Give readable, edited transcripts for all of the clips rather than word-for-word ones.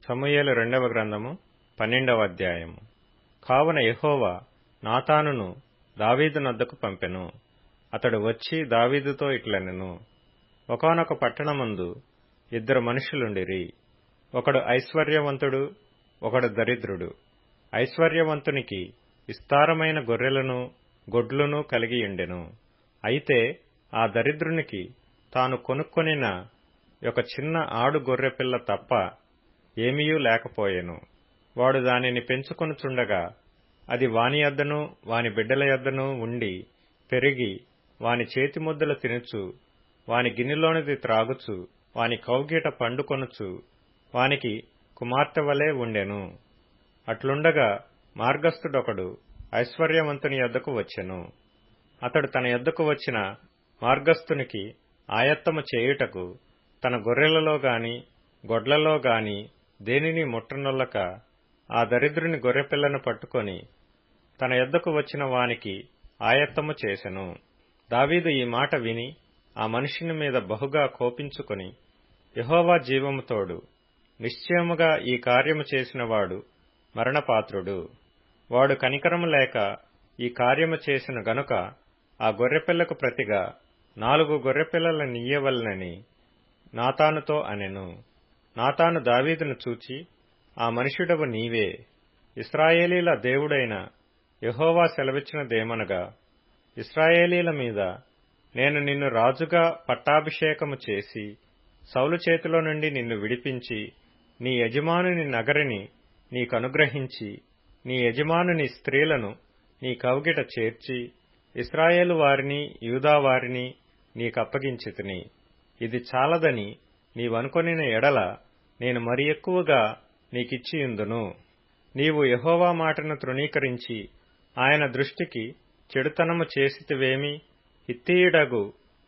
సమూయేలు రెండవ గ్రంథము 12వ అధ్యాయము. కావున యెహోవా నాతానును దావీదు నొద్దకు పంపెను. అతడు వచ్చి దావీదుతో ఇట్లనెను, ఒకానొక పట్టణమందు ఇద్దరు మనుషులుండిరి. ఒకడు ఐశ్వర్యవంతుడు, ఒకడు దరిద్రుడు. ఐశ్వర్యవంతునికి విస్తారమైన గొర్రెలను గొడ్లును కలిగియుండెను. అయితే ఆ దరిద్రునికి తాను కొనుక్కొనిన ఒక చిన్న ఆడు గొర్రెపిల్ల తప్ప ఏమీయూ లేకపోయెను. వాడు దానిని పెంచుకొనుచుండగా అది వాని యొద్దనూ వాని బిడ్డల యొద్దనూ ఉండి పెరిగి వాని చేతిముద్దలు తినుచు, వాని గిన్నెలోనిది త్రాగుచు, వాని కౌగిట పండుకొనుచు వానికి కుమార్తె వలె ఉండెను. అట్లుండగా మార్గస్థుడొకడు ఐశ్వర్యవంతుని యొద్దకు వచ్చెను. అతడు తన యొద్దకు వచ్చిన మార్గస్థునికి ఆయత్తము చేయుటకు తన గొర్రెలలో గాని గొడ్లలో గాని దేనిని ముట్టనొల్లక ఆ దరిద్రుని గొర్రెపిల్లను పట్టుకొని తన యొద్దకు వచ్చిన వానికి ఆయత్తము చేసెను. దావీదు ఈ మాట విని ఆ మనుషుని మీద బహుగా కోపించుకొని, యెహోవా జీవము తోడు, నిశ్చయముగా ఈ కార్యము చేసినవాడు మరణపాత్రుడు. వాడు కనికరము లేక ఈ కార్యము చేసిన గనుక ఆ గొర్రెపిల్లకు ప్రతిగా 4 గొర్రెపిల్లలనియ్యవలెనని నాతానుతో అనెను. నాతాను దావీదును చూచి, ఆ మనుష్యుడవు నీవే, ఇశ్రాయేలీల దేవుడైన యెహోవా సెలవిచ్చినదేమనగా, ఇశ్రాయేలీల మీద నేను నిన్ను రాజుగా పట్టాభిషేకము చేసి సౌలు చేతిలో నుండి నిన్ను విడిపించి నీ యజమానుని నగరిని నీకనుగ్రహించి నీ యజమానుని స్త్రీలను నీ కౌగిట చేర్చి ఇశ్రాయేలు వారిని యూదా వారిని నీకప్పగించితిని. ఇది చాలదని నీవనుకొనిన ఎడల నేను మరి ఎక్కువగా నీకిచ్చియుందును. నీవు యెహోవా మాటను తృణీకరించి ఆయన దృష్టికి చెడుతనము చేసితివేమి? హిత్తీయుడగు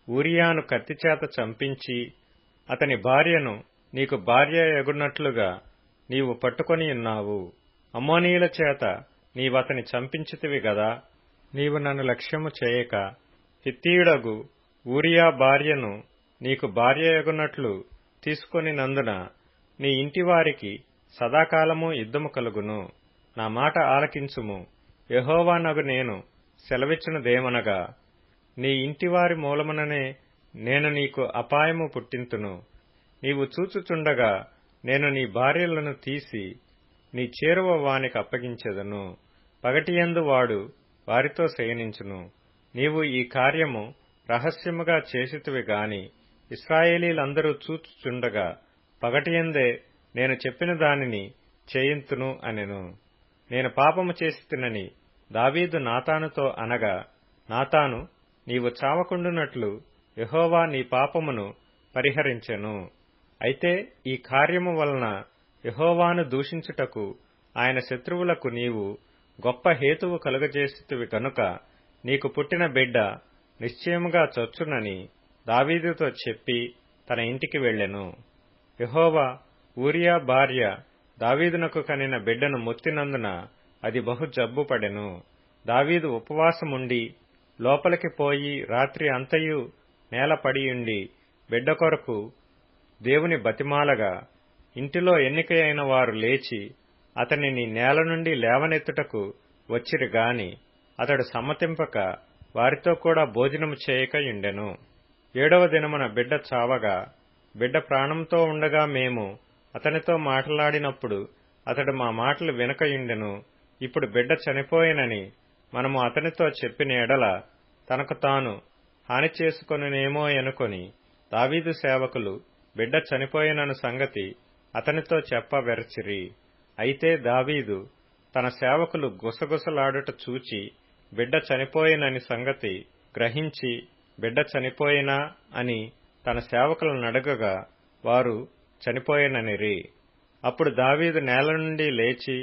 ఊరియాను కత్తిచేత చంపించి అతని భార్యను నీకు భార్య యగునట్లుగా నీవు పట్టుకొనియున్నావు. అమ్మోనీయుల చేత నీవతని చంపించితివి గదా. నీవు నన్ను లక్ష్యము చేయక హిత్తీయుడగు ఊరియా భార్యను నీకు భార్య యగునట్లు తీసుకొనినందున నీ ఇంటివారికి సదాకాలము యుద్ధము కలుగును. నా మాట ఆలకించుము. యెహోవానగు నేను సెలవిచ్చినదేమనగా, నీ ఇంటివారి మూలముననే నేను నీకు అపాయము పుట్టింతును. నీవు చూచుచుండగా నేను నీ భార్యలను తీసి నీ చేరువ వానికి అప్పగించెదను. పగటియందు వాడు వారితో శయనించును. నీవు ఈ కార్యము రహస్యముగా చేసితివి గాని ఇశ్రాయేలీలందరూ చూచుచుండగా పగటియందే నేను చెప్పిన దానిని చేయింతును అనెను. నేను పాపము చేసితినని దావీదు నాతానుతో అనగా, నాతాను, నీవు చావకుండునట్లు యెహోవా నీ పాపమును పరిహరించెను. అయితే ఈ కార్యము వలన యెహోవాను దూషించుటకు ఆయన శత్రువులకు నీవు గొప్ప హేతువు కలుగజేసితివి గనుక నీకు పుట్టిన బిడ్డ నిశ్చయముగా చచ్చునని దావీదుతో చెప్పి తన ఇంటికి వెళ్ళెను. యెహోవా ఊరియా భార్య దావీదునకు కనిన బిడ్డను మొత్తినందున అది బహు జబ్బుపడెను. దావీదు ఉపవాసముండి లోపలికి పోయి రాత్రి అంతయు నేల పడియుండి బిడ్డ కొరకు దేవుని బతిమాలగా, ఇంటిలో ఎన్నికైన వారు లేచి అతనిని నేల నుండి లేవనెత్తుటకు వచ్చిరి గాని అతడు సమ్మతింపక వారితో కూడా భోజనము చేయక యుండెను. 7వ దినమున బిడ్డ చావగా, బిడ్డ ప్రాణంతో ఉండగా మేము అతనితో మాట్లాడినప్పుడు అతడు మా మాటలు వినకయుండెను. ఇప్పుడు బిడ్డ చనిపోయినని మనము అతనితో చెప్పిన ఎడల తనకు తాను హాని చేసుకొనునేమో అనుకొని దావీదు సేవకులు బిడ్డ చనిపోయినను సంగతి అతనితో చెప్పవెరచిరి. అయితే దావీదు తన సేవకులు గుసగుసలాడుట చూచి బిడ్డ చనిపోయినని సంగతి గ్రహించి, బిడ్డ చనిపోయినా అని తన సేవకులనడగగా వారు చనిపోయిననిరి. అప్పుడు దావీదు నేల నుండి లేచి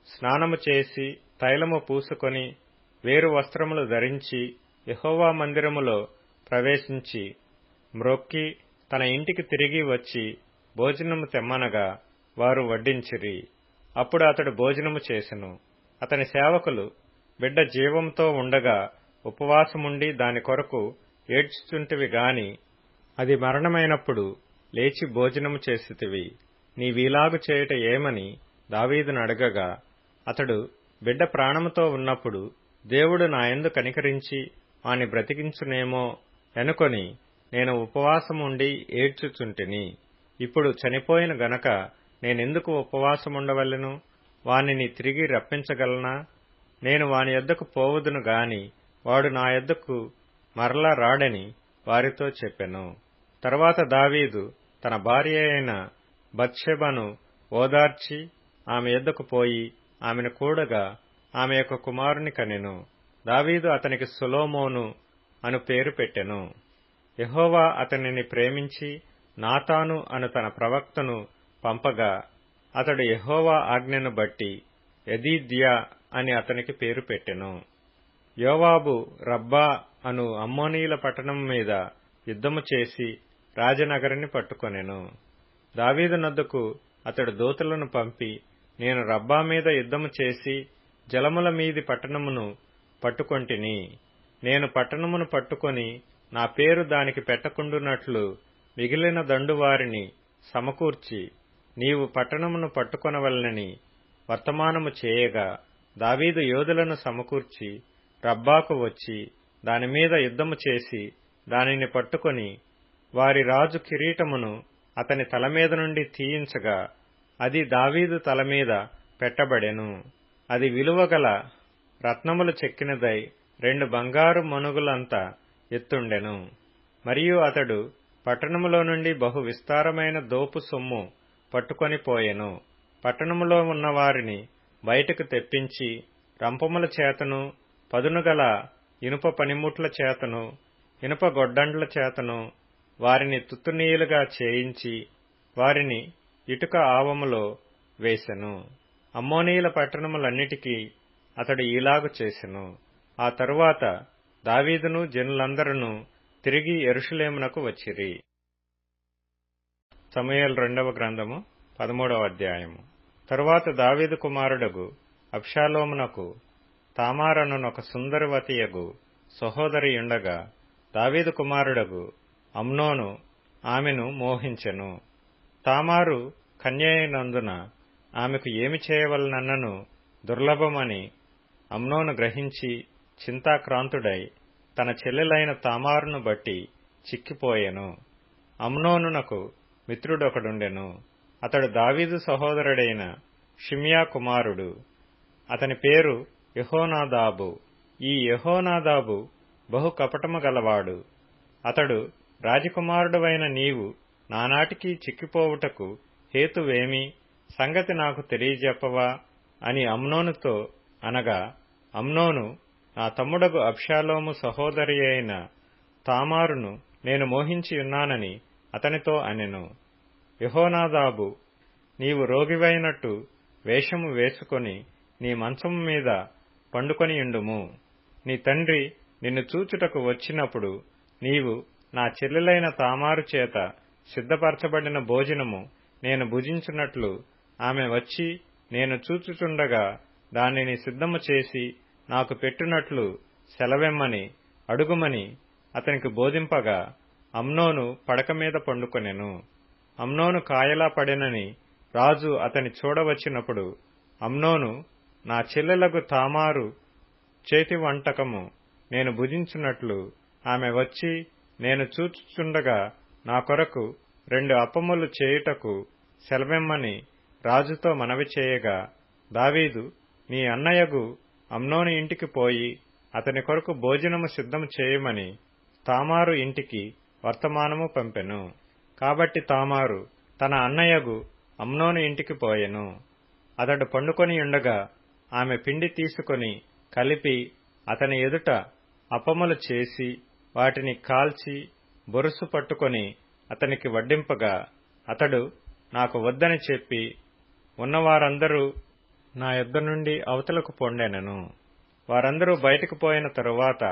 స్నానము చేసి తైలము పూసుకొని వేరు వస్త్రములు ధరించి యెహోవా మందిరములో ప్రవేశించి మ్రొక్కి తన ఇంటికి తిరిగి వచ్చి భోజనము తెమ్మనగా వారు వడ్డించిరి. అప్పుడు అతడు భోజనము చేసెను. అతని సేవకులు బిడ్డ జీవంతో ఉండగా ఉపవాసముండి దాని కొరకు ఏడ్చుచుంటివి గాని అది మరణమైనప్పుడు లేచి భోజనము చేసితివి. నీవీలాగు చేయుట ఏమని దావీదును అడగగా, అతడు బిడ్డ ప్రాణముతో ఉన్నప్పుడు దేవుడు నాయందు కనికరించి వాని బ్రతికించునేమో అనుకొని నేను ఉపవాసముండి ఏడ్చుచుంటిని. ఇప్పుడు చనిపోయిన గనక నేనెందుకు ఉపవాసముండవలెను? వానిని తిరిగి రప్పించగలనా? నేను వాని యొద్దకు పోవుదును గాని వాడు నా యొద్దకు మరలా రాడని వారితో చెప్పెను. తరువాత దావీదు తన భార్య అయిన బత్షెబను ఓదార్చి ఆమె యొద్దకు పోయి ఆమెను కూడగా ఆమె యొక్క కుమారుని కనెను. దావీదు అతనికి సొలొమోను అను పేరు పెట్టెను. యెహోవా అతనిని ప్రేమించి నాతాను అను తన ప్రవక్తను పంపగా అతడు యెహోవా ఆజ్ఞను బట్టి యెదీద్యా అని అతనికి పేరు పెట్టెను. యోవాబు రబ్బా అను అమ్మోనీయుల పట్టణం మీద యుద్ధము చేసి రాజనగరిని పట్టుకొనెను. దావీదు నొద్దకు అతడు దూతలను పంపి, నేను రబ్బా మీద యుద్ధము చేసి జలముల మీది పట్టణమును పట్టుకొంటిని. నేను పట్టణమును పట్టుకొని నా పేరు దానికి పెట్టకుండునట్లు మిగిలిన దండువారిని సమకూర్చి నీవు పట్టణమును పట్టుకొనవలెనని వర్తమానము చేయగా, దావీదు యోధులను సమకూర్చి రబ్బాకు వచ్చి దానిమీద యుద్ధము చేసి దానిని పట్టుకొని వారి రాజు కిరీటమును అతని తలమీద నుండి తీయించగా అది దావీదు తలమీద పెట్టబడెను. అది విలువగల రత్నములు చెక్కినదై 2 బంగారు మనుగులంత ఎత్తుండెను. మరియు అతడు పట్టణములో నుండి బహు విస్తారమైన దోపు సొమ్ము పట్టుకొని పోయెను. పట్టణములో ఉన్న వారిని బయటకు తెప్పించి రంపముల చేతను పదునుగల ఇనుప పనిముట్ల చేతను ఇనుప గొడ్డండ్ల చేతను వారిని తుత్తునీయులుగా చేయించి వారిని ఇటుక ఆవములో వేసెను. అమ్మోనీయుల పట్టణములన్నిటికీ అతడు ఈలాగు చేసెను. ఆ తరువాత దావీదును జనులందరూ తిరిగి యెరూషలేమునకు వచ్చిరి. సమూయేలు 2వ గ్రంథము 13వ అధ్యాయము. తరువాత దావీదు కుమారుడగు అబ్షాలోమునకు తామారనునొక సుందరవతియగు సహోదరి ఉండగా దావీదు కుమారుడగు అమ్నోను ఆమెను మోహించెను. తామారు కన్యయైనందున ఆమెకు ఏమి చేయవలనన్నను దుర్లభమని అమ్నోను గ్రహించి చింతాక్రాంతుడై తన చెల్లెలైన తామారును బట్టి చిక్కిపోయెను. అమ్నోనునకు మిత్రుడొకడుండెను. అతడు దావీదు సహోదరుడైన షిమ్యా కుమారుడు. అతని పేరు యెహోనాదాబు. ఈ యెహోనాదాబు బహు కపటము గలవాడు. అతడు రాజకుమారుడవైన నీవు నానాటికి చిక్కిపోవుటకు హేతువేమి? సంగతి నాకు తెలియజెప్పవా అని అమ్నోనుతో అనగా, అమ్నోను నా తమ్ముడగు అబ్షాలోము సహోదరి అయిన తామారును నేను మోహించియున్నానని అతనితో అనెను. యెహోనాదాబు, నీవు రోగివైనట్టు వేషము వేసుకొని నీ మంచము మీద పండుకొనియుండుము. నీ తండ్రి నిన్ను చూచుటకు వచ్చినప్పుడు నీవు నా చెల్లెలైన తామారు చేత సిద్ధపరచబడిన భోజనము నేను భుజించున్నట్లు ఆమె వచ్చి నేను చూచుచుండగా దానిని సిద్ధము చేసి నాకు పెట్టునట్లు సెలవెమ్మని అడుగుమని అతనికి బోధింపగా అమ్నోను పడక మీద పండుకొనెను. అమ్నోను కాయలా పడెనని రాజు అతని చూడవచ్చినప్పుడు అమ్నోను, నా చెల్లెలకు తామారు చేతి వంటకము నేను భుజించున్నట్లు ఆమె వచ్చి నేను చూచుచుండగా నా కొరకు 2 అప్పములు చేయుటకు సెలవెమ్మని రాజుతో మనవి చేయగా, దావీదు నీ అన్నయగు అమ్నోను ఇంటికి పోయి అతని కొరకు భోజనము సిద్ధము చేయమని తామారు ఇంటికి వర్తమానము పంపెను. కాబట్టి తామారు తన అన్నయగు అమ్నోను ఇంటికి పోయెను. అతడు పండుకొని ఉండగా ఆమె పిండి తీసుకొని కలిపి అతని ఎదుట అప్పములు చేసి వాటిని కాల్చి బొరుసు పట్టుకొని అతనికి వడ్డింపగా అతడు నాకు వద్దని చెప్పి ఉన్నవారందరూ నా యొద్ద నుండి అవతలకు పొండెనను. వారందరూ బయటకు పోయిన తరువాత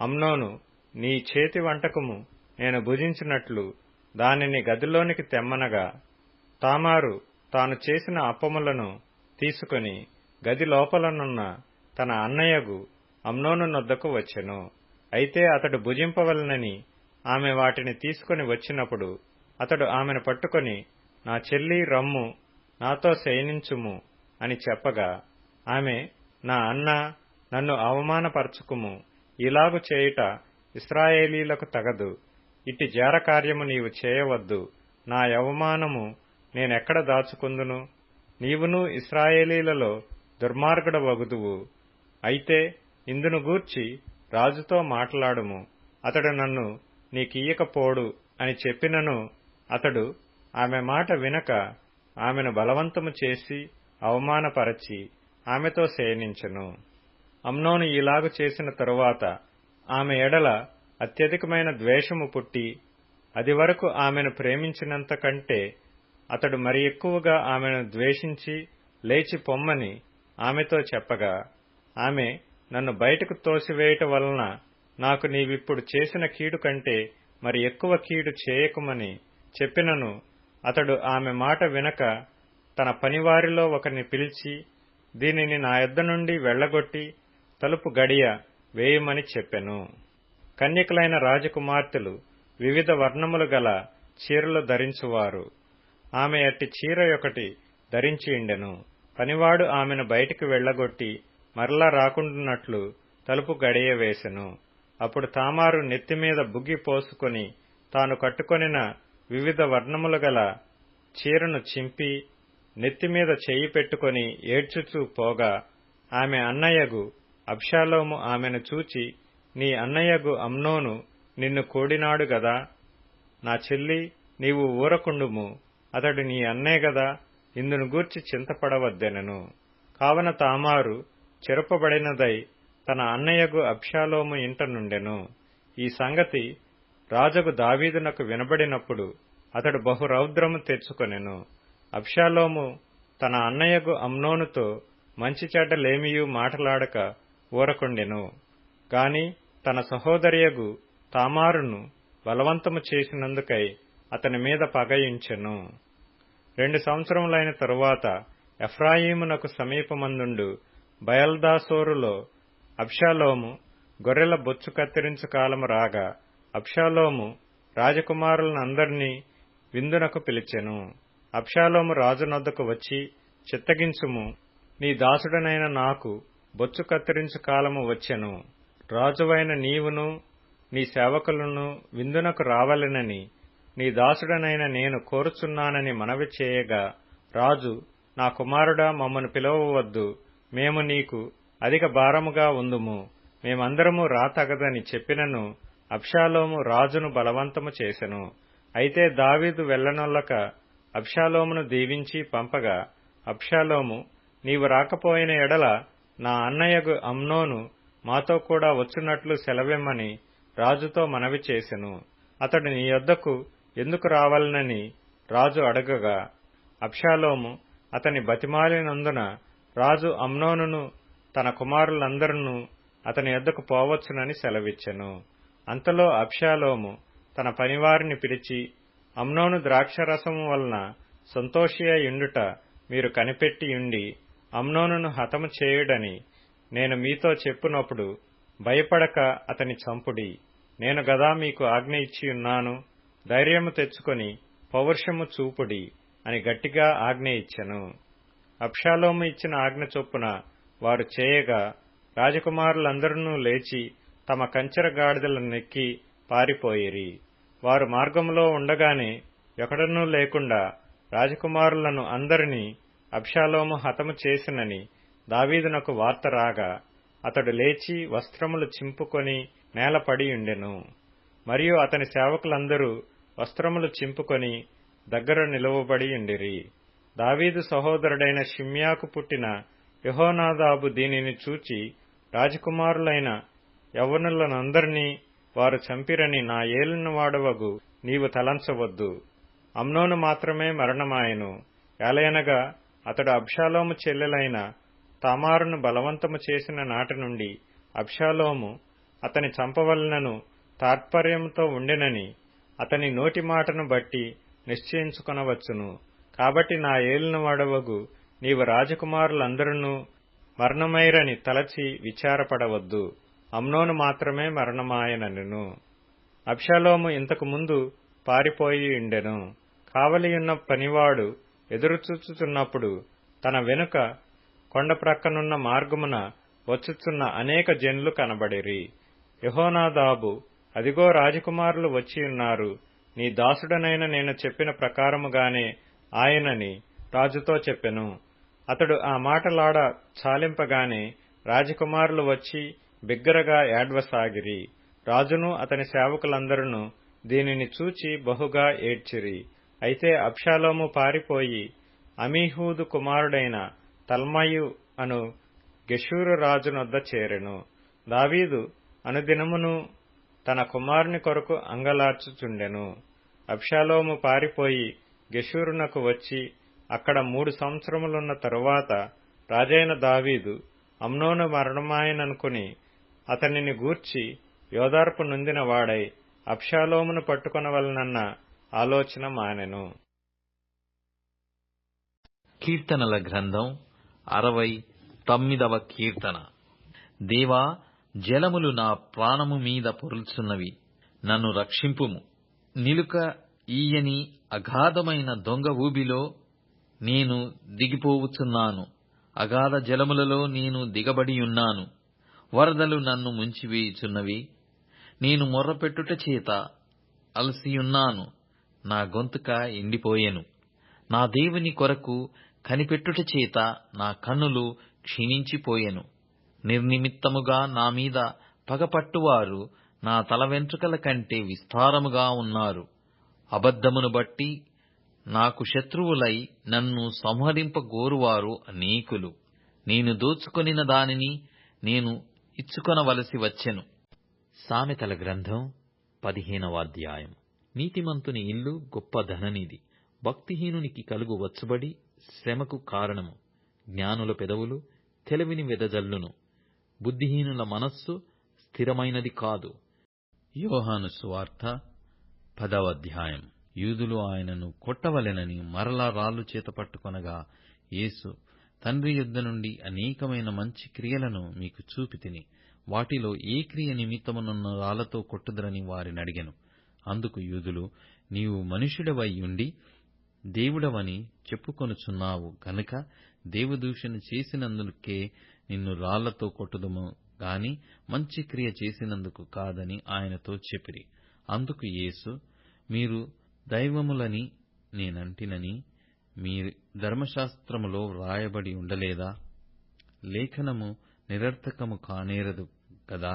అమ్నోను, నీ చేతి వంటకము నేను భుజించినట్లు దానిని గదిలోనికి తెమ్మనగా తామారు తాను చేసిన అప్పములను తీసుకుని గది లోపలనున్న తన అన్నయ్యగు అమ్నోను నొద్దకు వచ్చెను. అయితే అతడు భుజింపవలనని ఆమె వాటిని తీసుకుని వచ్చినప్పుడు అతడు ఆమెను పట్టుకొని నా చెల్లి రమ్ము, నాతో శయనించుము అని చెప్పగా, ఆమె, నా అన్న, నన్ను అవమానపరచుకుము, ఇలాగు చేయుట ఇశ్రాయేలీలకు తగదు. ఇట్టి జార కార్యము నీవు చేయవద్దు. నా అవమానము నేనెక్కడ దాచుకుందును? నీవును ఇశ్రాయేలీలలో దుర్మార్గుడవగుదువు. అయితే ఇందును గూర్చి రాజుతో మాట్లాడుము, అతడు నన్ను నీకియ్యకపోడు అని చెప్పినను, అతడు ఆమె మాట వినక ఆమెను బలవంతము చేసి అవమానపరచి ఆమెతో శయనించెను. అమ్నోను ఇలాగు చేసిన తరువాత ఆమె ఎడల అత్యధికమైన ద్వేషము పుట్టి, అది వరకు ఆమెను ప్రేమించినంత కంటే అతడు మరి ఎక్కువగా ఆమెను ద్వేషించి లేచి పొమ్మని ఆమెతో చెప్పగా, ఆమె, నన్ను బయటకు తోసివేయుట వలన నాకు నీవిప్పుడు చేసిన కీడు కంటే మరి ఎక్కువ కీడు చేయకుమని చెప్పినను, అతడు ఆమె మాట వినక తన పనివారిలో ఒకరిని పిలిచి, దీనిని నా యొద్ద నుండి వెళ్లగొట్టి తలుపు గడియ వేయమని చెప్పెను. కన్యకులైన రాజకుమార్తెలు వివిధ వర్ణములు గల చీరలు ధరించువారు. ఆమె అట్టి చీర ఒకటి ధరించియుండెను. పనివాడు ఆమెను బయటికి వెళ్లగొట్టి మరలా రాకుండానట్లు తలుపు గడియ వేసెను. అప్పుడు తామారు నెత్తిమీద బుగ్గి పోసుకొని తాను కట్టుకొనిన వివిధ వర్ణములు గల చీరను చింపి నెత్తిమీద చెయ్యి పెట్టుకొని ఏడ్చుచూ పోగా, ఆమె అన్నయ్యగు అబ్షాలోము ఆమెను చూచి, నీ అన్నయ్యగు అమ్నోను నిన్ను కోడినాడు గదా, నా చెల్లి, నీవు ఊరకుండుము, అతడు నీ అన్నే గదా, ఇందును గూర్చి చింతపడవద్దెనెను. కావున తామారు చెరపబడినదై తన అన్నయ్యగు అబ్షాలోము ఇంట నుండెను. ఈ సంగతి రాజగు దావీదునకు వినబడినప్పుడు అతడు బహురౌద్రము తెచ్చుకొనెను. అబ్షాలోము తన అన్నయ్యగు అమ్నోనుతో మంచి చెడ్డలేమియూ మాటలాడక ఊరకుండెను. గాని తన సహోదరియగు తామారును బలవంతము చేసినందుకై అతని మీద పగయించెను. 2 సంవత్సరములైన తరువాత ఎఫ్రాయిమునకు సమీపమందుండు బయల్దాసోరులో అబ్షాలోము గొర్రెల బొచ్చు కత్తిరించు కాలము రాగా, అబ్షాలోము రాజకుమారులనందరినీ విందునకు పిలిచెను. అబ్షాలోము రాజునొద్దకు వచ్చి, చిత్తగించుము, నీ దాసుడనైన నాకు బొచ్చు కత్తిరించు కాలము వచ్చెను. రాజువైన నీవును నీ సేవకులను విందునకు రావలెనని నీ దాసుడనైన నేను కోరుచున్నానని మనవి చేయగా, రాజు, నా కుమారుడా, మమ్మను పిలవవద్దు, మేము నీకు అధిక భారముగా ఉందుము, మేమందరము రాతగదని చెప్పినను అబ్షాలోము రాజును బలవంతము చేసెను. అయితే దావీదు వెళ్లనొల్లక అబ్షాలోమును దీవించి పంపగా, అబ్షాలోము, నీవు రాకపోయిన ఎడల నా అన్నయ్యగు అమ్నోను మాతో కూడా వచ్చునట్లు సెలవిమ్మని రాజుతో మనవి చేసెను. అతడు నీ యొద్దకు ఎందుకు రావాలనని రాజు అడగగా, అబ్షాలోము అతని బతిమాలినందున రాజు అమ్నోనును తన కుమారులందరూ అతని యొద్దకు పోవచ్చునని సెలవిచ్చెను. అంతలో అబ్షాలోము తన పనివారిని పిలిచి, అమ్నోను ద్రాక్షరసము వలన సంతోషియుండుట మీరు కనిపెట్టియుండి అమ్నోనును హతము చేయుడని నేను మీతో చెప్పునప్పుడు భయపడక అతని చంపుడి. నేను గదా మీకు ఆజ్ఞ ఇచ్చియున్నాను, ధైర్యము తెచ్చుకొని పౌరుషము చూపుడి అని గట్టిగా ఆజ్ఞ ఇచ్చెను. అబ్షాలోము ఇచ్చిన ఆజ్ఞ చొప్పున వారు చేయగా, రాజకుమారులందరూ లేచి తమ కంచెర గాడిదలనెక్కి పారిపోయిరి. వారు మార్గములో ఉండగానే ఎక్కడనూ లేకుండా రాజకుమారులను అందరినీ అబ్షాలోము హతము చేసినని దావీదునకు వార్త రాగా, అతడు లేచి వస్త్రములు చింపుకొని నేలపడియుండెను. మరియు అతని సేవకులందరూ వస్త్రములు చింపుకొని దగ్గర నిలువబడియుండిరి. దావీదు సహోదరుడైన షిమ్యాకు పుట్టిన యెహోనాదాబు దీనిని చూచి, రాజకుమారులైన యవ్వనులనందరినీ వారు చంపిరని నా ఏలినవాడవగు నీవు తలంచవద్దు. అమ్నోను మాత్రమే మరణమాయెను. ఏలయనగా అతడు అబ్షాలోము చెల్లెలైన తామారును బలవంతము చేసిన నాటి నుండి అబ్షాలోము అతని చంపవలనను తాత్పర్యంతో ఉండెనని అతని నోటి మాటను బట్టి నిశ్చయించుకొనవచ్చును. కాబట్టి నా ఏలినవాడవగు నీవు రాజకుమారులందరూ మరణమైరని తలచి విచారపడవద్దు. అమ్నోను మాత్రమే మరణమాయనెను. అబ్షాలోము ఇంతకు ముందు పారిపోయి ఉండెను. కావలియున్న పనివాడు ఎదురుచూచుచున్నప్పుడు తన వెనుక కొండ ప్రక్కనున్న మార్గమున వచ్చుచున్న అనేక జనులు కనబడిరి. యెహోనాదాబు, అదిగో రాజకుమారులు వచ్చియున్నారు, నీ దాసుడనైన నేను చెప్పిన ప్రకారముగానే ఆయనని రాజుతో చెప్పెను. అతడు ఆ మాటలాడ చాలింపగానే రాజకుమారులు వచ్చి బిగ్గరగా ఏడ్వసాగిరి. రాజును అతని సేవకులందరూ దీనిని చూచి బహుగా ఏడ్చిరి. అయితే అబ్షాలోము పారిపోయి అమీహూదు కుమారుడైన తల్మయి అను గెషూరు రాజునొద్ద చేరెను. దావీదు అనుదినమును తన కుమారుని కొరకు అంగలార్చుచుండెను. అబ్షాలోము పారిపోయి గెషూరునకు వచ్చి అక్కడ 3 సంవత్సరములున్న తరువాత రాజైన దావీదు అమ్నోను మరణమాయననుకుని అతనిని గూర్చి యోదార్పు నొందిన వాడై అబ్షాలోమును పట్టుకొనవలనన్న ఆలోచన మానెను. కీర్తనల గ్రంథం 69వ కీర్తన. దేవా, జలములు నా ప్రాణము మీద పొర్లుచున్నవి, నన్ను రక్షింపుము. నిలుక ఈయని అగాధమైన దొంగ ఊబిలో నేను దిగిపోవుచున్నాను. అగాధ జలములలో నేను దిగబడియున్నాను. వరదలు నన్ను ముంచివేయుచున్నవి. నేను మొర్రపెట్టుట చేత అలసియున్నాను. నా గొంతుక ఎండిపోయెను. నా దేవుని కొరకు కనిపెట్టుట చేత నా కన్నులు క్షీణించిపోయెను. నిర్నిమిత్తముగా నా మీద పగపట్టువారు నా తల వెంట్రుకల కంటే విస్తారముగా ఉన్నారు. అబద్ధమును బట్టి నాకు శత్రువులై నన్ను సంహరింపగోరువారు అనేకులు. నేను దోచుకొనిన దానిని నేను ఇచ్చుకొనవలసి వచ్చెను. సామెతల గ్రంథం 15వ అధ్యాయం. నీతిమంతుని ఇల్లు గొప్ప ధననిధి, భక్తిహీనునికి కలుగు వచ్చుబడి శ్రమకు కారణము. జ్ఞానుల పెదవులు తెలివిని వెదజల్లును, బుద్ధిహీనుల మనస్సు స్థిరమైనది కాదు. యోహాను సువార్త 10వ అధ్యాయం. యూదులు ఆయనను కొట్టవలెనని మరలా రాళ్లు చేత పట్టుకొనగా, యేసు, తండ్రి యొద్ద నుండి అనేకమైన మంచి క్రియలను మీకు చూపితిని, వాటిలో ఏ క్రియ నిమిత్తము నన్ను రాళ్లతో కొట్టుదరని వారినడిగెను. అందుకు యూదులు, నీవు మనుష్యుడవై ఉండి దేవుడవని చెప్పుకొనుచున్నావు గనుక దేవదూషణ చేసినందుకే నిన్ను రాళ్లతో కొట్టుదుము గాని మంచి క్రియ చేసినందుకు కాదని ఆయనతో చెప్పిరి. అందుకు యేసు, మీరు దైవములని నేనంటినని మీ ధర్మశాస్త్రములో వ్రాయబడి ఉండలేదా? లేఖనము నిరర్థకము కానేరదు కదా.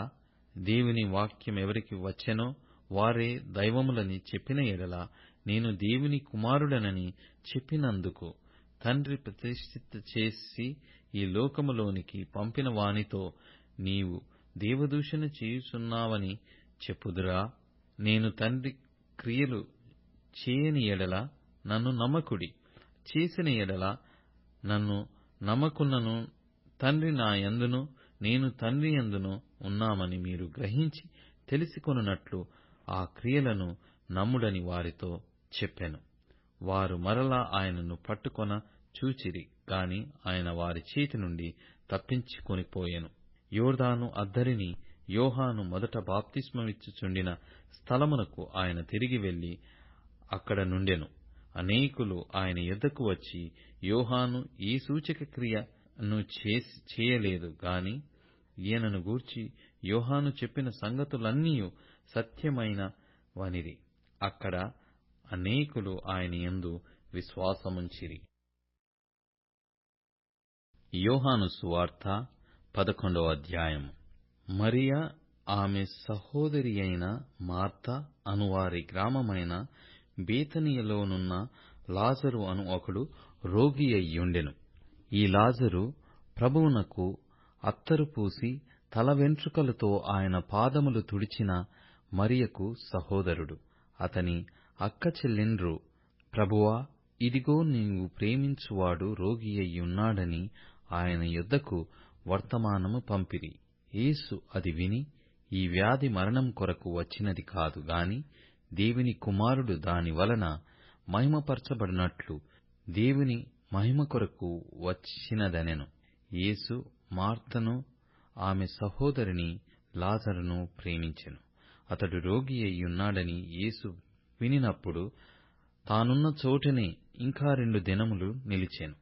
దేవుని వాక్యం ఎవరికి వచ్చెనో వారే దైవములని చెప్పిన ఎడల, నేను దేవుని కుమారుడనని చెప్పినందుకు తండ్రి ప్రతిష్ఠిత చేసి ఈ లోకములోనికి పంపిన వానితో నీవు దేవదూషణ చేయుచున్నావని చెప్పుదురా? నేను తండ్రి క్రియలు చేయని ఎడల నన్ను నమ్మకుడి, చేసిన ఎడల నన్ను నమ్మకున్నను. తండ్రి నా యందును నేను తండ్రి యందును ఉన్నామని మీరు గ్రహించి తెలిసికొనున్నట్లు ఆ క్రియలను నమ్ముడని వారితో చెప్పెను. వారు మరలా ఆయనను పట్టుకొన చూచిరి గాని ఆయన వారి చేతి నుండి తప్పించుకొనిపోయెను. యోర్దాను అద్దరిని యోహాను మొదట బాప్తిస్మమిచ్చుచుండిన స్థలమునకు ఆయన తిరిగి వెళ్లి అక్కడ నుండెను. అనేకులు ఆయన యొద్దకు వచ్చి, యోహాను ఈ సూచక క్రియను చేయలేదు గాని ఈయనను గూర్చి యోహాను చెప్పిన సంగతులన్నీయు సత్యమైనవనిరి. అక్కడ అనేకులు ఆయన యందు విశ్వాసముంచిరి. యోహాను సువార్త 11వ అధ్యాయం. మరియ ఆమె సహోదరి అయిన మార్త అనువారి గ్రామమైన బేతనియలోనున్న లాజరు అను ఒకడు రోగి అయ్యుండెను. ఈ లాజరు ప్రభువునకు అత్తరు పూసి తల వెంట్రుకలతో ఆయన పాదములు తుడిచిన మరియకు సహోదరుడు. అతని అక్క చెల్లెండ్రు, ప్రభువా, ఇదిగో నీవు ప్రేమించువాడు రోగి అయ్యున్నాడని ఆయన యొద్దకు వర్తమానము పంపిరి. యేసు అది విని, ఈ వ్యాధి మరణం కొరకు వచ్చినది కాదు గాని దేవుని కుమారుడు దాని వలన మహిమపరచబడినట్లు దేవుని మహిమ కొరకు వచ్చినదనెను. యేసు మార్తను ఆమె సహోదరిని లాజరును ప్రేమించెను. అతడు రోగి అయ్యున్నాడని యేసు వినినప్పుడు తానున్న చోటనే ఇంకా 2 దినములు నిలిచెను.